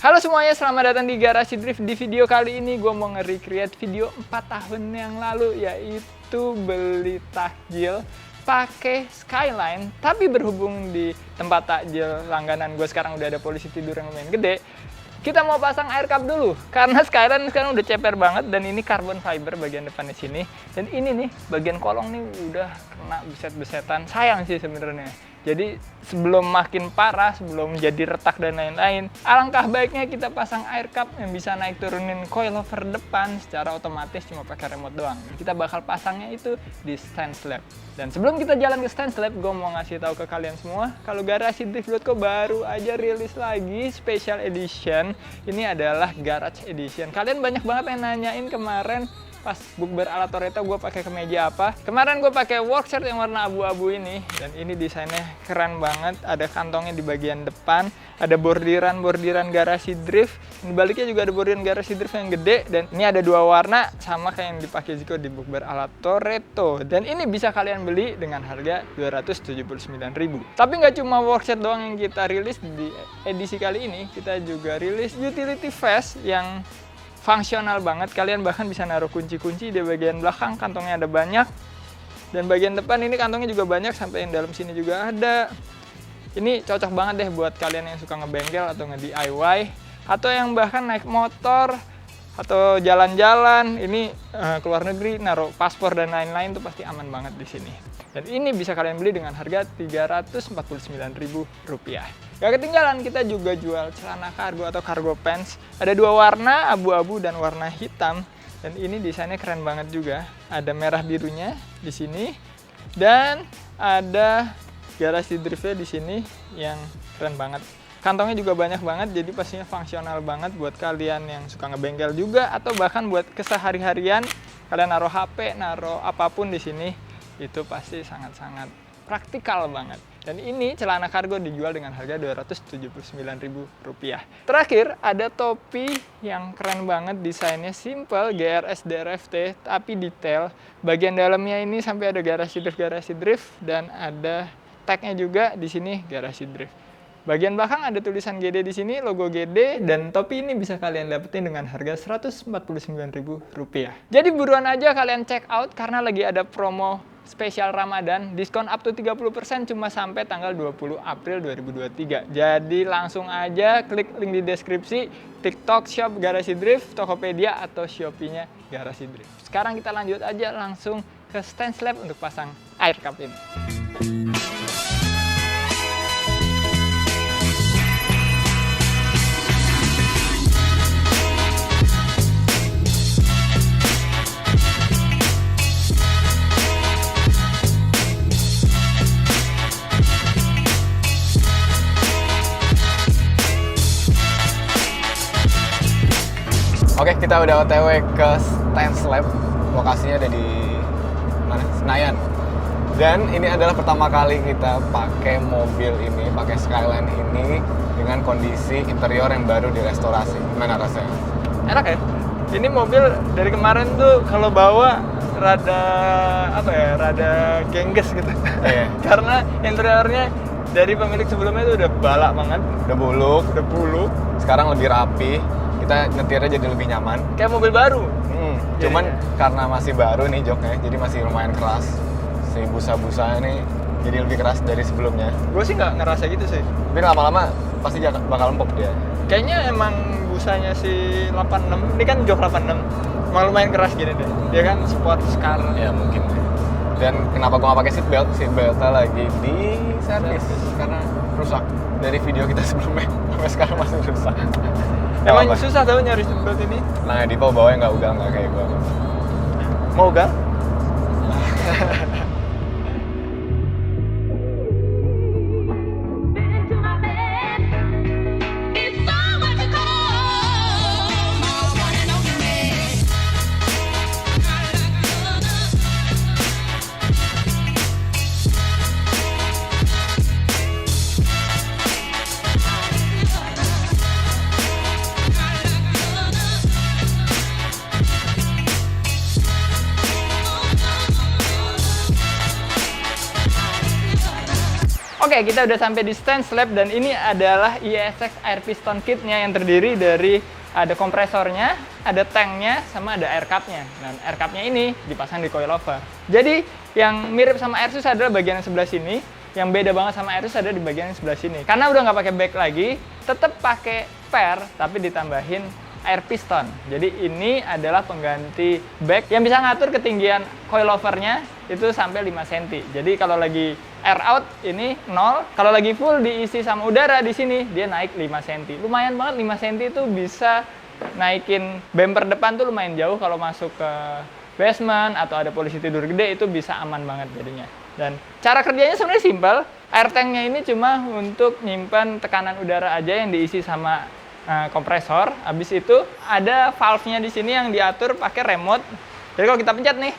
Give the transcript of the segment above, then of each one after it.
Halo semuanya, selamat datang di Garasi Drift. Di video kali ini gue mau nge-recreate video 4 tahun yang lalu, yaitu beli takjil pakai Skyline. Tapi berhubung di tempat takjil langganan gue sekarang udah ada polisi tidur yang lumayan gede, kita mau pasang air cup dulu. Karena Skyline sekarang udah ceper banget, dan ini carbon fiber bagian depannya sini. Dan ini nih, bagian kolong nih udah kena beset-besetan. Sayang sih sebenarnya. Jadi sebelum makin parah, sebelum jadi retak dan lain-lain, alangkah baiknya kita pasang air cup yang bisa naik turunin coilover depan secara otomatis cuma pakai remote doang. Kita bakal pasangnya itu di stand slab. Dan sebelum kita jalan ke stand slab, gue mau ngasih tahu ke kalian semua kalau Garasi Drift.co baru aja rilis lagi special edition. Ini adalah Garage Edition. Kalian banyak banget yang nanyain kemarin pas bukber ala Toretto gue pakai kemeja apa. Kemarin gue pakai work shirt yang warna abu-abu ini, dan ini desainnya keren banget. Ada kantongnya di bagian depan, ada bordiran Garasi Drift. Di baliknya juga ada bordiran Garasi Drift yang gede, dan ini ada dua warna sama kayak yang dipakai Ziko di bukber ala Toretto. Dan ini bisa kalian beli dengan harga 279.000. Tapi nggak cuma work shirt doang yang kita rilis di edisi kali ini, kita juga rilis utility vest yang fungsional banget. Kalian bahkan bisa naruh kunci-kunci di bagian belakang, kantongnya ada banyak. Dan bagian depan ini kantongnya juga banyak, sampai yang dalam sini juga ada. Ini cocok banget deh buat kalian yang suka ngebengkel atau nge-DIY, atau yang bahkan naik motor atau jalan-jalan. Ini keluar negeri, naruh paspor dan lain-lain tuh pasti aman banget di sini. Dan ini bisa kalian beli dengan harga Rp349.000. Gak ketinggalan, kita juga jual celana kargo atau cargo pants. Ada dua warna, abu-abu dan warna hitam. Dan ini desainnya keren banget juga. Ada merah birunya di sini, dan ada Garasi Drift-nya di sini yang keren banget. Kantongnya juga banyak banget, jadi pastinya fungsional banget buat kalian yang suka ngebengkel juga, atau bahkan buat kesehari-harian. Kalian naruh HP, naruh apapun di sini, itu pasti sangat-sangat praktikal banget. Dan ini celana kargo dijual dengan harga Rp279.000. Terakhir, ada topi yang keren banget, desainnya simple, GRS DRFT, tapi detail. Bagian dalamnya ini sampai ada Garasi Drift, dan ada tag-nya juga di sini Garasi Drift. Bagian belakang ada tulisan GD di sini, logo GD, dan topi ini bisa kalian dapetin dengan harga Rp149.000. Jadi buruan aja kalian check out, karena lagi ada promo spesial Ramadan, diskon up to 30% cuma sampai tanggal 20 April 2023. Jadi langsung aja klik link di deskripsi, TikTok Shop Garasi Drift, Tokopedia, atau Shopee-nya Garasi Drift. Sekarang kita lanjut aja langsung ke stand slab untuk pasang air cup ini. Oke, kita udah OTW ke stand slab. Lokasinya ada di mana? Senayan. Dan ini adalah pertama kali kita pakai mobil ini, pakai Skyline ini dengan kondisi interior yang baru direstorasi. Gimana rasanya? Enak ya? Ini mobil dari kemarin tuh kalau bawa rada rada gengges gitu. Iya. Karena interiornya dari pemilik sebelumnya itu udah balak banget, Udah buluk. Sekarang Sekarang lebih rapi. Kita nyetirnya jadi lebih nyaman. kayak mobil baru. Cuman Iya. karena masih baru nih joknya, jadi masih lumayan keras. Si busa-busa ini jadi lebih keras dari sebelumnya. Gue sih nggak ngerasa gitu sih. Tapi lama-lama pasti bakal empuk dia. Kayaknya emang busanya si 86, ini kan jok 86, emang lumayan keras gini deh. Dia kan sports car. Ya mungkin. Dan kenapa gua nggak pakai seatbelt? Seatbeltnya lagi di servis karena rusak. Dari video kita sebelumnya sampai sekarang masih rusak. Emang Apa? susah tau nyari seatbelt ini. Nah, Dipo bawanya nggak ugal, nggak kayak gua. Mau gak? Oke, kita udah sampai di Stanslab dan ini adalah ISX Air Piston Kitnya yang terdiri dari ada kompresornya, ada tanknya, sama ada air cup-nya. Dan air cup-nya ini dipasang di coilover. Jadi yang mirip sama Airsus adalah bagian yang sebelah sini, yang beda banget sama Airsus ada di bagian yang sebelah sini. Karena udah nggak pakai bag lagi, tetap pakai per tapi ditambahin air piston. Jadi ini adalah pengganti bag yang bisa ngatur ketinggian coilovernya itu sampai 5 cm. Jadi kalau lagi air out ini 0, kalau lagi full diisi sama udara di sini dia naik 5 cm. Lumayan banget 5 cm itu bisa naikin bumper depan tuh lumayan jauh kalau masuk ke basement atau ada polisi tidur gede itu bisa aman banget jadinya. Dan cara kerjanya sebenarnya simpel. Air tanknya ini cuma untuk nyimpan tekanan udara aja yang diisi sama kompresor. Habis itu ada valve-nya di sini yang diatur pakai remote. Jadi kalau kita pencet nih,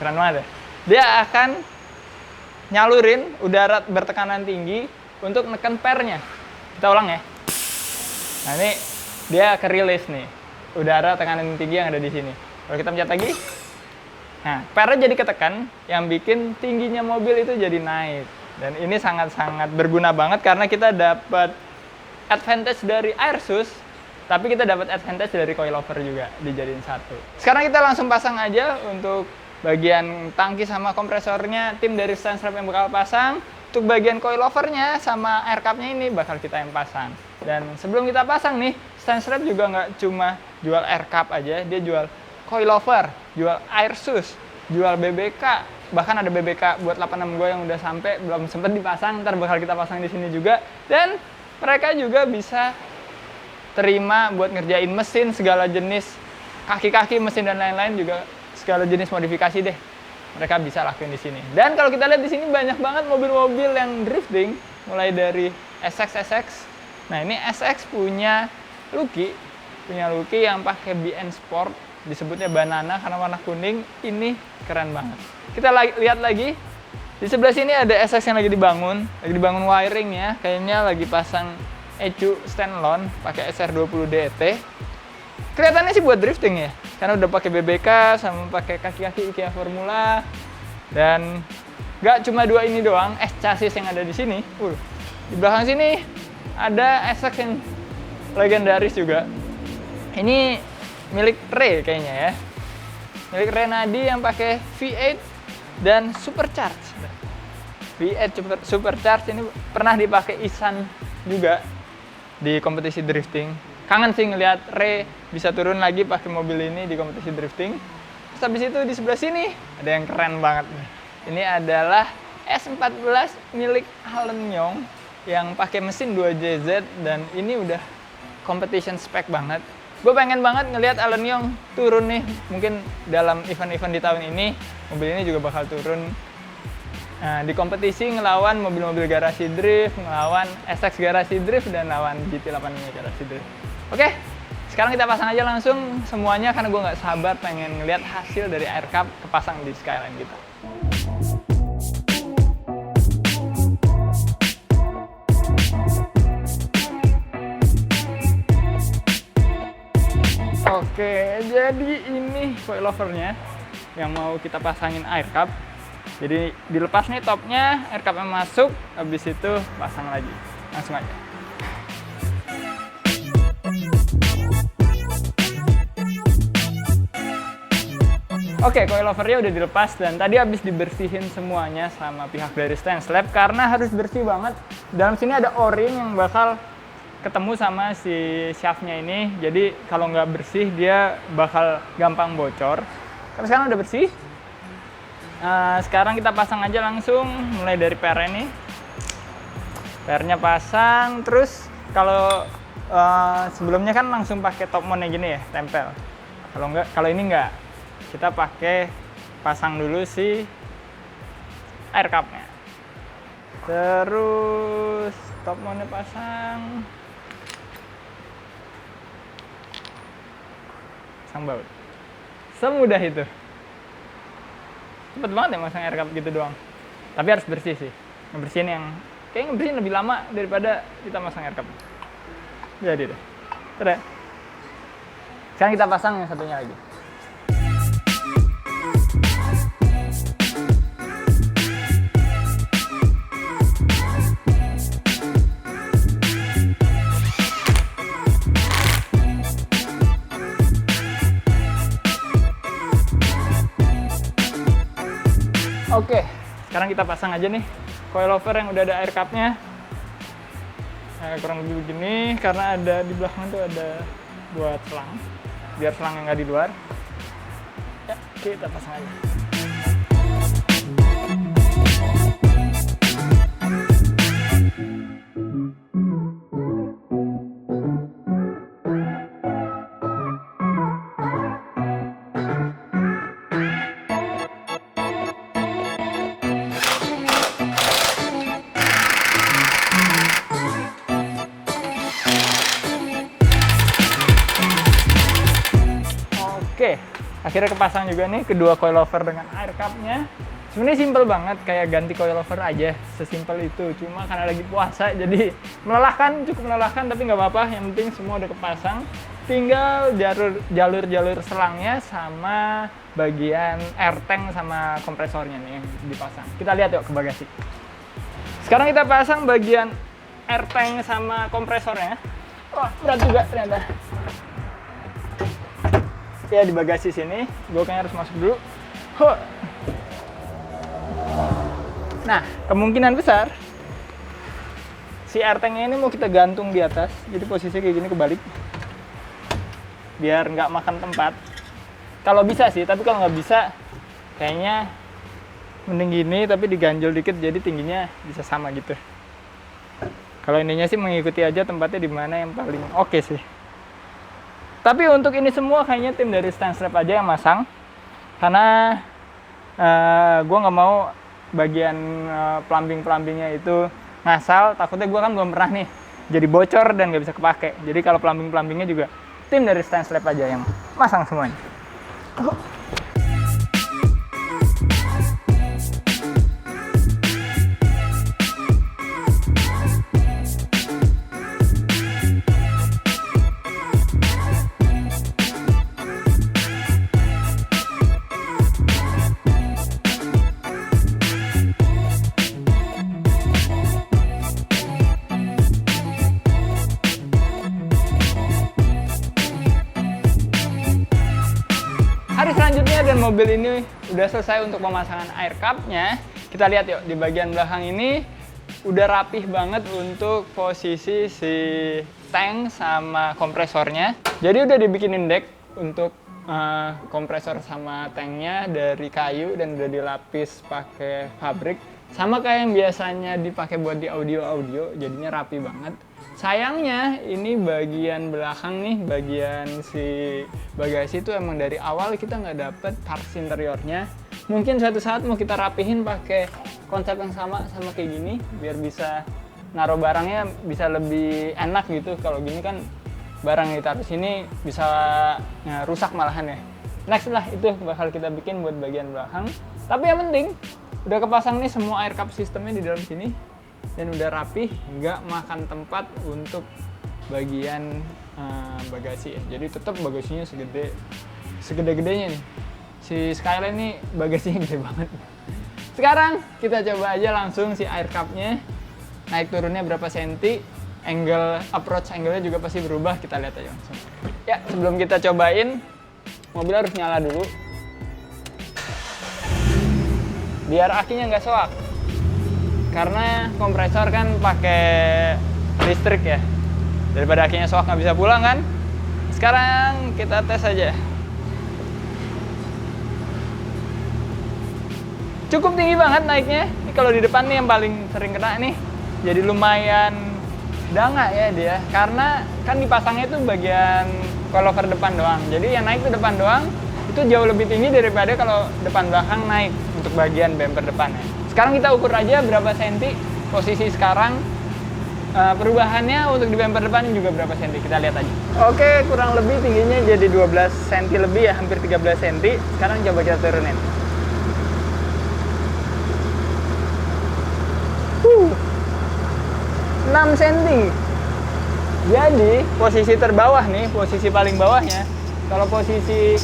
keren banget ya. Dia akan nyalurin udara bertekanan tinggi untuk neken pernya. Kita ulang ya. Nah ini dia ke-release nih udara tekanan tinggi yang ada di sini. Kalau kita pencet lagi, nah pernya jadi ketekan, yang bikin tingginya mobil itu jadi naik. Dan ini sangat-sangat berguna banget karena kita dapat advantage dari Airsus, tapi kita dapat advantage dari coilover juga dijadiin satu. Sekarang kita langsung pasang aja untuk bagian tangki sama kompresornya, tim dari Stanslab yang bakal pasang. Untuk bagian coilovernya sama air cup-nya ini bakal kita yang pasang. Dan sebelum kita pasang nih, Stanslab juga nggak cuma jual air cup aja, dia jual coilover, jual Airsus, jual BBK, bahkan ada BBK buat 86 gue yang udah sampai belum sempet dipasang, ntar bakal kita pasang di sini juga. Dan mereka juga bisa terima buat ngerjain mesin segala jenis, kaki-kaki mesin dan lain-lain juga segala jenis modifikasi deh. Mereka bisa lakuin di sini. Dan kalau kita lihat di sini banyak banget mobil-mobil yang drifting, mulai dari SX. Nah, ini SX punya Lucky yang pakai BN Sport, disebutnya banana karena warna kuning. Ini keren banget. Kita lihat lagi. Di sebelah sini ada SX yang lagi dibangun wiringnya, kayaknya lagi pasang ECU standalone pakai SR20 DET. Kelihatannya sih buat drifting ya, karena udah pakai BBK sama pakai kaki-kaki IKEA Formula. Dan nggak cuma dua ini doang, chassis yang ada di sini. Di belakang sini ada SX yang legendaris juga. Ini milik Ray kayaknya ya, milik Renadi yang pakai V8 dan supercharge. V8 supercharge ini pernah dipakai Ihsan juga di kompetisi drifting. Kangen sih ngelihat Ray bisa turun lagi pakai mobil ini di kompetisi drifting. Terus habis itu di sebelah sini ada yang keren banget nih. Ini adalah S14 milik Alan Yong yang pakai mesin 2JZ dan ini udah competition spec banget. Gue pengen banget ngelihat Alan Yong turun nih, mungkin dalam event-event di tahun ini mobil ini juga bakal turun di kompetisi ngelawan mobil-mobil garasi drift, ngelawan SX garasi drift, dan lawan GT85 garasi drift. Oke, sekarang kita pasang aja langsung semuanya karena gue nggak sabar pengen ngelihat hasil dari air cup kepasang di Skyline kita. Oke, jadi ini coilovernya yang mau kita pasangin air cup. Jadi dilepas nih topnya, air cup-nya masuk, habis itu pasang lagi. Langsung aja. Oke, coilovernya udah dilepas dan tadi habis dibersihin semuanya sama pihak dari Stanslab karena harus bersih banget. Dalam sini ada O-ring yang bakal ketemu sama si shaft-nya ini. Jadi kalau nggak bersih dia bakal gampang bocor. Tapi sekarang udah bersih. Sekarang kita pasang aja langsung mulai dari per ini. Pernya pasang, terus kalau sebelumnya kan langsung pakai top mount gini ya, tempel. Kalau ini enggak, kita pakai pasang dulu si air cup-nya. Terus top mount-nya pasang baut. Semudah itu. Cepet banget ya masang air cup gitu doang. Tapi harus bersih sih. Ngebersihin lebih lama daripada kita masang air cup. Jadi deh. Terus. Sekarang kita pasang yang satunya lagi. Oke, sekarang kita pasang aja nih coilover yang udah ada air cup-nya. Nah, kurang lebih begini, karena ada di belakang tuh ada buat selang, biar selangnya nggak di luar. Ya, kita pasang aja. Oke, akhirnya kepasang juga nih kedua coilover dengan air cup-nya. Sebenarnya simple banget, kayak ganti coilover aja, sesimpel itu. Cuma karena lagi puasa, jadi melelahkan, cukup melelahkan, tapi nggak apa-apa. Yang penting semua udah kepasang. Tinggal jalur-jalur selangnya sama bagian air tank sama kompresornya nih yang dipasang. Kita lihat yuk ke bagasi. Sekarang kita pasang bagian air tank sama kompresornya. Wah, berat juga ternyata. Ya, di bagasi sini, gue kayaknya harus masuk dulu. Huh. Nah, kemungkinan besar si air tanknya ini mau kita gantung di atas. Jadi posisinya kayak gini kebalik, biar nggak makan tempat. Kalau bisa sih, tapi kalau nggak bisa, kayaknya mending gini, tapi diganjol dikit, jadi tingginya bisa sama gitu. Kalau ininya sih mengikuti aja tempatnya di mana yang paling oke sih. Tapi untuk ini semua kayaknya tim dari Stanslab aja yang masang, karena gue nggak mau bagian plumbing-plumbingnya itu ngasal. Takutnya gue kan belum pernah nih jadi bocor dan nggak bisa kepake. Jadi kalau plumbing-plumbingnya juga tim dari Stanslab aja yang masang semuanya. Hari selanjutnya dan mobil ini udah selesai untuk pemasangan air cup-nya. Kita lihat yuk, di bagian belakang ini udah rapih banget untuk posisi si tank sama kompresornya. Jadi udah dibikinin deck untuk kompresor sama tanknya dari kayu dan udah dilapis pakai fabrik. Sama kayak yang biasanya dipakai buat di audio-audio, jadinya rapi banget. Sayangnya ini bagian belakang nih, bagian si bagasi itu emang dari awal kita nggak dapet parts interiornya. Mungkin suatu saat mau kita rapihin pakai konsep yang sama kayak gini, biar bisa naruh barangnya bisa lebih enak gitu. Kalau gini kan barang yang ditaruh sini bisa rusak malahan ya. Next lah itu bakal kita bikin buat bagian belakang. Tapi yang penting udah kepasang nih semua air cup sistemnya di dalam sini. Dan udah rapih, nggak makan tempat untuk bagian bagasi ya. Jadi tetap bagasinya segede-gedenya nih. Si Skyline nih bagasinya gede banget. Sekarang kita coba aja langsung si air cup-nya. Naik turunnya berapa senti, approach angle-nya juga pasti berubah. Kita lihat aja langsung. Ya, sebelum kita cobain, mobil harus nyala dulu. Biar akinya nggak soak. Karena kompresor kan pakai listrik ya, daripada akhirnya soak nggak bisa pulang kan. Sekarang kita tes aja. Cukup tinggi banget naiknya. Ini kalau di depan nih yang paling sering kena nih, jadi lumayan danga ya dia. Karena kan dipasangnya itu bagian coilover depan doang. Jadi yang naik itu depan doang, itu jauh lebih tinggi daripada kalau depan belakang naik untuk bagian bumper depannya. Sekarang kita ukur aja berapa senti posisi sekarang, perubahannya untuk di bumper depan juga berapa senti, kita lihat aja. Oke, kurang lebih tingginya jadi 12 senti lebih ya, hampir 13 senti. Sekarang coba kita turunin. 6 senti. Jadi posisi terbawah nih, posisi paling bawahnya, kalau posisi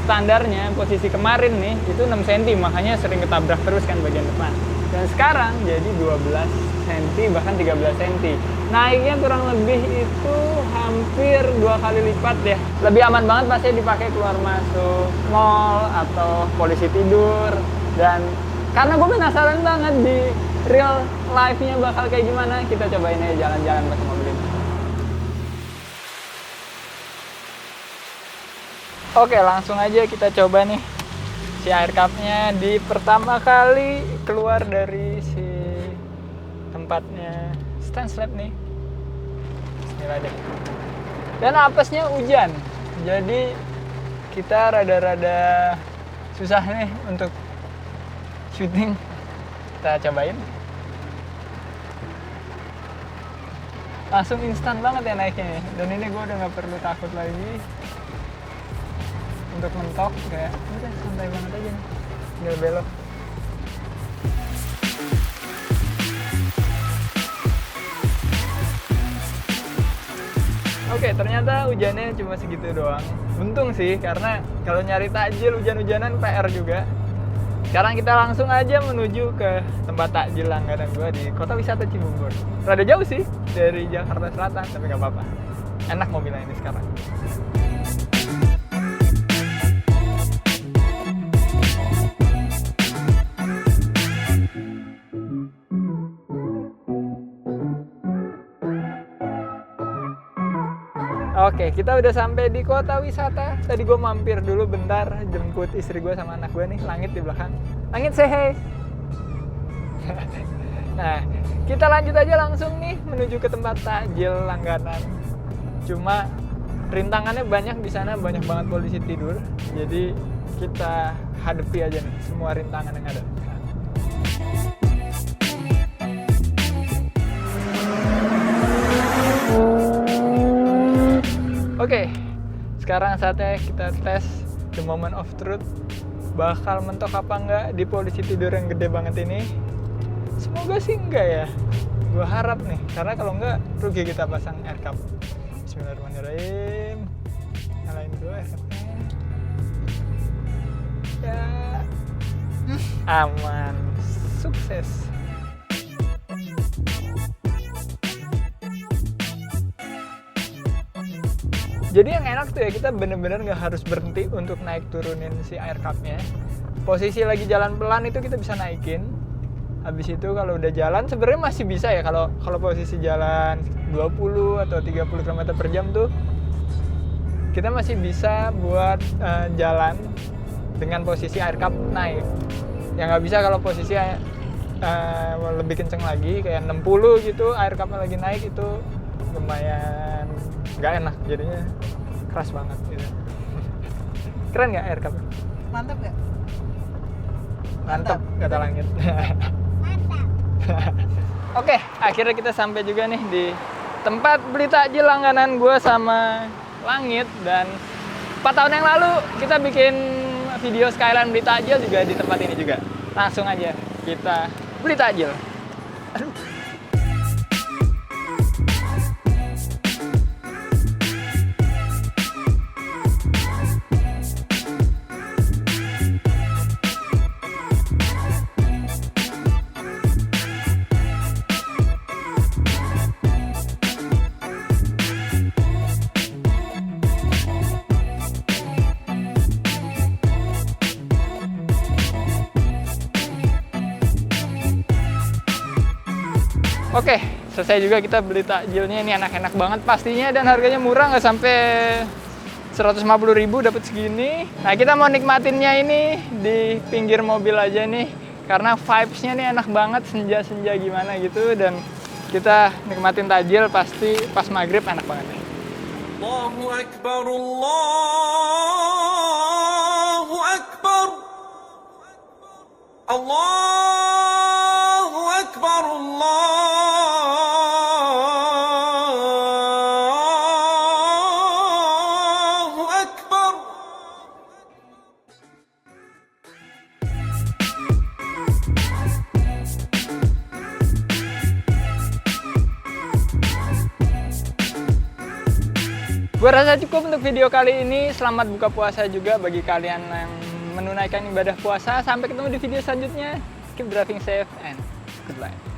standarnya, posisi kemarin nih, itu 6 cm, makanya sering ketabrak terus kan bagian depan. Dan sekarang jadi 12 cm, bahkan 13 cm. Naiknya kurang lebih itu hampir 2 kali lipat ya. Lebih aman banget pasti dipakai keluar masuk mall atau polisi tidur. Dan Karena gue penasaran banget di real life-nya bakal kayak gimana. Kita cobain aja jalan-jalan pakai mobil ini. Oke, langsung aja kita coba nih si air cup-nya di pertama kali keluar dari si tempatnya stand slab nih. Bismillah deh. Dan apesnya hujan, jadi kita rada-rada susah nih untuk syuting. Kita cobain. Langsung instan banget ya naiknya nih. Dan ini gue udah nggak perlu takut lagi untuk mentok, kayak udah santai banget aja nih, tinggal belok. Oke, ternyata hujannya cuma segitu doang. Untung sih, karena kalau nyari takjil hujan-hujanan PR juga. Sekarang kita langsung aja menuju ke tempat takjil langganan gua di Kota Wisata Cibubur. Rada jauh sih dari Jakarta Selatan, tapi nggak apa-apa. Enak mobilnya ini sekarang. Oke, kita udah sampai di kota wisata. Tadi gue mampir dulu bentar, jemput istri gue sama anak gue nih, Langit di belakang. Langit, say hey! Nah, kita lanjut aja langsung nih menuju ke tempat takjil langganan. Cuma rintangannya banyak di sana, banyak banget polisi tidur. Jadi kita hadapi aja nih semua rintangan yang ada. Oke, sekarang saatnya kita tes the moment of truth. Bakal mentok apa enggak di polisi tidur yang gede banget ini? Semoga sih enggak ya. Gue harap nih, karena kalau enggak rugi kita pasang air cup. Bismillahirrahmanirrahim. Nyalain dulu air cupnya. Ya, aman, sukses. Jadi yang enak tuh ya, kita bener-bener nggak harus berhenti untuk naik turunin si air cup-nya. Posisi lagi jalan pelan itu kita bisa naikin. Habis itu kalau udah jalan sebenarnya masih bisa ya, kalau posisi jalan 20 atau 30 km per jam tuh kita masih bisa buat jalan dengan posisi air cup naik. Ya nggak bisa kalau posisi lebih kenceng lagi, kayak 60 gitu, air cup-nya lagi naik itu lumayan nggak enak, jadinya keras banget gitu. Keren nggak air cup? Mantap nggak? Mantap, kata Langit. Oke, akhirnya kita sampai juga nih di tempat beli takjil langganan gue sama Langit. Dan 4 tahun yang lalu kita bikin video Skyline beli takjil juga di tempat ini juga. Langsung aja kita beli takjil. Oke, selesai juga kita beli takjilnya. Ini enak-enak banget pastinya dan harganya murah, nggak sampai 150.000 dapat segini. Nah, kita mau nikmatinnya ini di pinggir mobil aja nih, karena vibes-nya nih enak banget, senja-senja gimana gitu. Dan kita nikmatin takjil pasti pas maghrib, enak banget nih. Allahu Akbar, Allahu Akbar, Allahu Akbar, Allahu Akbar. Gue rasa cukup untuk video kali ini. Selamat buka puasa juga bagi kalian yang menunaikan ibadah puasa. Sampai ketemu di video selanjutnya. Keep driving safe and goodbye.